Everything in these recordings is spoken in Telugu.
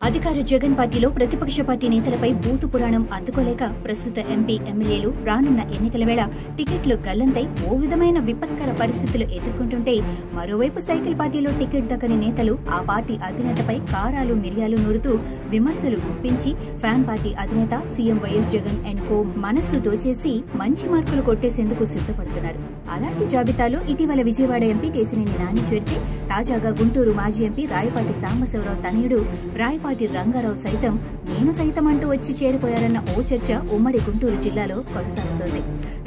అధికార జగన్ పార్టీలో ప్రతిపక్ష పార్టీ నేతలపై బూతు పురాణం అందుకోలేక ప్రస్తుత ఎంపీ ఎమ్మెల్యేలు రానున్న ఎన్నికల వేళ టికెట్లు గల్లంతై ఓ విధమైన విపత్కర పరిస్థితులు ఎదుర్కొంటుంటే మరోవైపు సైకిల్ పార్టీలో టికెట్ దక్కని నేతలు ఆ పార్టీ అధినేతపై కారాలు మిరియాలు నూరుతూ విమర్శలు గుప్పించి ఫ్యాన్ పార్టీ అధినేత CM YS Jagan and co మనస్సు దోచేసి మంచి మార్కులు కొట్టేసేందుకు సిద్ధపడుతున్నారు. అలాంటి జాబితాలో ఇటీవల విజయవాడ ఎంపీ కేశినేని నాని చేరితే తాజాగా గుంటూరు మాజీ ఎంపీ రాయపాటి సాంబశివరావు తనయుడు రాయపాటి రంగారావు సైతం నేను సైతం అంటూ వచ్చి చేరిపోయారన్న ఓ చర్చ ఉమ్మడి గుంటూరు జిల్లాలో కొనసాగుతోంది.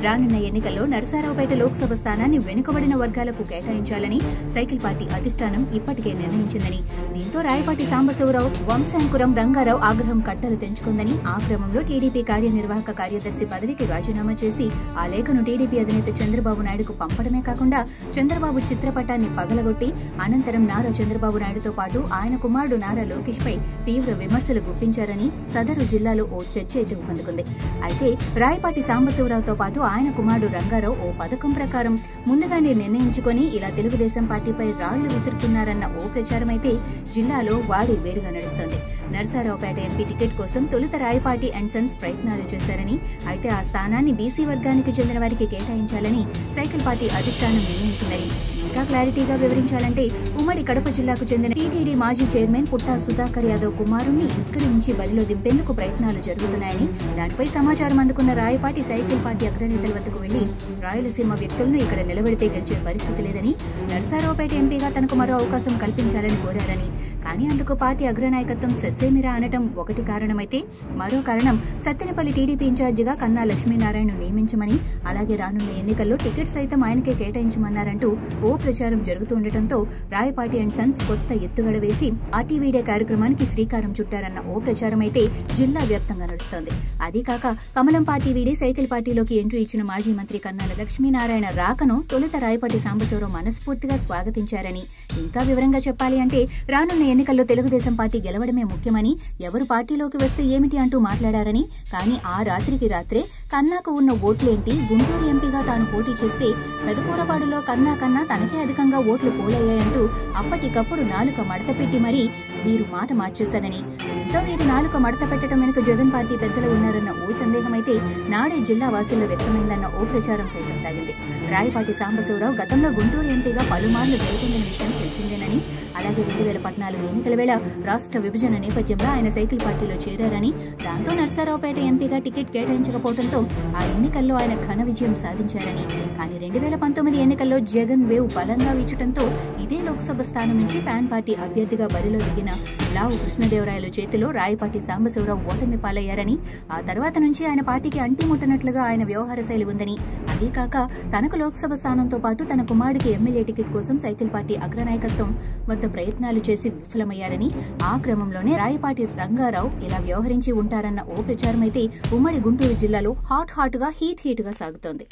రానున్న ఎన్నికల్లో నరసరావుపేట లోక్సభ స్థానాన్ని వెనుకబడిన వర్గాలకు కేటాయించాలని సైకిల్ పార్టీ అధిష్టానం ఇప్పటికే నిర్ణయించిందని, దీంతో రాయపాటి సాంబశివరావు వంశాంకురం రంగారావు ఆగ్రహం కట్టలు తెంచుకుందని ఆ క్రమంలో టీడీపీ కార్యనిర్వాహక కార్యదర్శి పదవికి రాజీనామా చేసి ఆ లేఖను టీడీపీ అధినేత చంద్రబాబు నాయుడుకు పంపడమే కాకుండా చంద్రబాబు చిత్రపటాన్ని పగలగొట్టి అనంతరం నారా చంద్రబాబు నాయుడుతో పాటు ఆయన కుమారుడు నారా లోకేష్ పై తీవ్ర విమర్శలు గుప్పించారని సదరు జిల్లాలో ఓ చర్చ ఎదుర్కొంది. అయితే రాయపాటి సాంబశివరావుతో పాటు ఆయన కుమారుడు రంగారావు ఓ పథకం ప్రకారం ముందుగానే నిర్ణయించుకుని ఇలా తెలుగుదేశం పార్టీపై రాళ్లు విసురుతున్నారన్న ఓ ప్రచారం అయితే జిల్లాలో వాడి వేడిగా నడుస్తోంది. నరసరావుపేట ఎంపీ టికెట్ కోసం తొలుత రాయపాటి అండ్ సన్స్ ప్రయత్నాలు చేశారని, అయితే ఆ స్థానాన్ని బీసీ వర్గానికి చెందిన వారికి కేటాయించాలని సైకిల్ పార్టీ అధిష్టానం నిర్ణయించిందని, ఇంకా క్లారిటీగా వివరించాలంటే ఉమ్మడి కడప జిల్లాకు చెందిన టీటీడీ మాజీ చైర్మన్ పుట్టా సుధాకర్ యాదవ్ కుమారుణ్ణి ఇక్కడి నుంచి బరిలో దింపేందుకు ప్రయత్నాలు జరుగుతున్నాయని, దానిపై సమాచారం అందుకున్న రాయపాటి సైకిల్ పార్టీ అగ్రనేతల వద్దకు వెళ్లి రాయలసీమ వ్యక్తులను ఇక్కడ నిలబెడితే గెలిచే పరిస్థితి లేదని, నరసరావుపేట ఎంపీగా తనకు మరో అవకాశం కల్పించాలని కోరారని, కానీ అందుకు పార్టీ అగ్రనాయకత్వం సస్సేమిరా అనటం ఒకటి కారణమైతే, మరో కారణం సత్తెనపల్లి టీడీపీ ఇన్ఛార్జిగా కన్నా లక్ష్మీనారాయణ నియమించమని, అలాగే రానున్న ఎన్నికల్లో టికెట్ సైతం ఆయనకే కేటాయించమన్నారంటూ ఓ ప్రచారం జరుగుతుండటంతో రాయపాటి అండ్ సన్స్ కొత్త ఎత్తుగడ వేసి ఆర్టీవీడే కార్యక్రమానికి శ్రీకారం చుట్టారన్న ఓ ప్రచారం అయితే జిల్లా వ్యాప్తంగా నడుస్తోంది. అదీ కాక కమలం పార్టీ వీడి సైకిల్ పార్టీలోకి ఎంట్రీ ఇచ్చిన మాజీ మంత్రి కన్నాల లక్ష్మీనారాయణ రాకను తొలుత రాయపాటి సాంబశివరావు మనస్ఫూర్తిగా స్వాగతించారని, ఇంకా వివరంగా చెప్పాలి అంటే రానున్న ఎన్నికల్లో తెలుగుదేశం పార్టీ గెలవడమే ముఖ్యమని, ఎవరు పార్టీలోకి వస్తే ఏమిటి అంటూ మాట్లాడారని, కానీ ఆ రాత్రికి రాత్రే కన్నాకు ఉన్న ఓట్లేంటి, గుంటూరు ఎంపీగా తాను పోటీ చేస్తే పెదకూరపాడులో కన్నా తనకే అధికంగా ఓట్లు పోలయ్యాయంటూ అప్పటికప్పుడు నాలుక మడత పెట్టి మరీ వీరు మాట మార్చేశారని, దీంతో వీరి నాలుక మడత పెట్టడం వెనుక జగన్ పార్టీ పెద్దలు ఉన్నారన్న ఓ సందేహమైతే నాడే జిల్లా వాసుల్లో వ్యక్తమైందన్న ఓ ప్రచారం సైతం సాగింది. రాయపాటి సాంబశివరావు గతంలో గుంటూరు ఎంపీగా పలుమార్లు గెలుపొందిన విషయం తెలిసిందేనని, అలాగే 2014 ఎన్నికల వేళ రాష్ట్ర విభజన నేపథ్యంలో ఆయన సైకిల్ పార్టీలో చేరారని, దాంతో నరసరావుపేట ఎంపీగా టికెట్ కేటాయించకపోవడంతో ఆ ఎన్నికల్లో ఆయన ఘన విజయం సాధించారని, కానీ 2019 ఎన్నికల్లో జగన్ వేవ్ బలంగా వీచడంతో ఇదే లోక్సభ స్థానం నుంచి ఫ్యాన్ పార్టీ అభ్యర్థిగా బరిలో దిగిన లావు కృష్ణదేవరాయలు చేతిలో రాయపాటి సాంబశివరావు ఓటమి పాలయ్యారని, ఆ తర్వాత నుంచి ఆయన పార్టీకి అంటిముట్టనట్లుగా ఆయన వ్యవహార శైలి ఉందని, అదీ కాక తనకు లోక్సభ స్థానంతో పాటు తన కుమారుడికి ఎమ్మెల్యే టికెట్ కోసం సైకిల్ పార్టీ అగ్రనాయకత్వం వద్ద ప్రయత్నాలు చేసి విఫలమయ్యారని, ఆ క్రమంలోనే రాయపాటి రంగారావు ఇలా వ్యవహరించి ఉంటారన్న ఓ ప్రచారం అయితే ఉమ్మడి గుంటూరు జిల్లాలో హాట్ గా హీట్ గా సాగుతోంది.